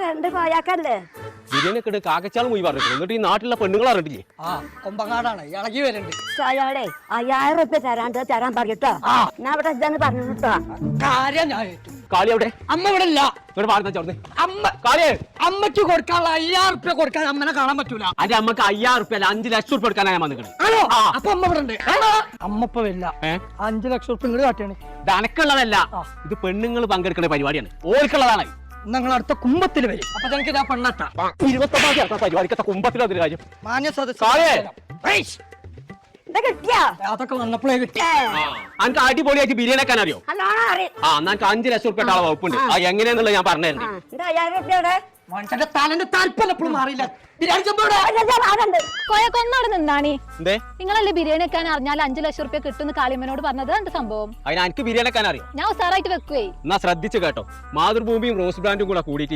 രണ്ട് കോയാക്കല്ലേ ബിരിയാണി ഒക്കെ കാക്കച്ചാളും പോയി പറഞ്ഞു എന്നിട്ട് ഈ നാട്ടിലെ പെണ്ണുങ്ങൾ അറിഞ്ഞില്ലേ കൊമ്പങ്ങാടാണ് ഇളകി വരുന്നുണ്ട് അയാളെ 1000 റുപ്യ തരാൻ പറയട്ടോ ഞാൻ ഇവിടെ ഇതെന്ന് പറഞ്ഞു കേട്ടോ കാര്യം ഞാൻ ഏറ്റു. കാളി അവിടെ അമ്മ ഇവിടെ ഇല്ല. ഇവിടെ പാടുന്ന ചോർന്ന് അമ്മ കാളിയെ അമ്മയ്ക്ക് കൊടുക്കാനുള്ള 5000 റുപ്യ കൊടുക്കാൻ അമ്മനെ കാണാൻ പറ്റൂല. അന്റെ അമ്മക്ക് 5000 റുപ്യ അല്ല 5 ലക്ഷം റുപ്യ കൊടുക്കാനാ ഞാൻ വന്നിക്കണേ. ആണോ? അപ്പൊ അമ്മ ഇവിടെ ഉണ്ട്. അമ്മ ഇപ്പൊ വരില്ല. 5 ലക്ഷം റുപ്യ ഇങ്ങോട്ട് കാട്ടിയാണ്. ഇത് അനക്കുള്ളതല്ല, ഇത് പെണ്ണുങ്ങൾ പങ്കെടുക്കുന്ന പരിപാടിയാണ്, ഓർക്കുള്ളതാണ്. നിങ്ങൾ അടുത്ത കുമ്പത്തിൽ വരും. അപ്പൊ ഞങ്ങൾക്ക് ഇതാ പെണ്ണട്ടാ 29 പരിപാടിക്കത്തെ കുമ്പത്തിൽ അതിന് കാര്യം. മാന്യ കാളേ. ഇത് കിട്ടിയോ? അതൊക്കെ വന്നപ്പോഴേ കിട്ടി. അനക്ക് അടിപൊളിയായിട്ട് ബിരിയാണി വെക്കാൻ അറിയോ? നല്ലോണം അറിയും. എനിക്ക് 5 ലക്ഷം റുപ്യ ആളെ വകുപ്പുണ്ട്. എങ്ങനെയാന്നുള്ളത് ഞാൻ പറഞ്ഞിരുന്നു. 1000 റുപ്യ ഇവിടെ മനുഷ്യന്റെ തലന്റെ താല്പര്യം എപ്പോഴും മാറിയില്ല. ബിരിയാണി ചെമ്പോടെ കോയക്കൊന്നവിടെ നിന്നാണി. എന്തേ നിങ്ങളല്ലേ ബിരിയാണി വെക്കാൻ അറിഞ്ഞാൽ 5 ലക്ഷം റുപ്യ കിട്ടുന്ന കാളിയമ്മനോട് പറഞ്ഞത് എന്ത് സംഭവം? അതിന് എനിക്ക് ബിരിയാണി വെക്കാൻ അറിയോ? ഞാൻ ഉസാറായിട്ട് വെക്കുവേ. എന്നാ ശ്രദ്ധിച്ചു കേട്ടോ, മാതൃഭൂമിയും റോസ് ബ്രാൻഡും കൂടെ കൂടിയിട്ട്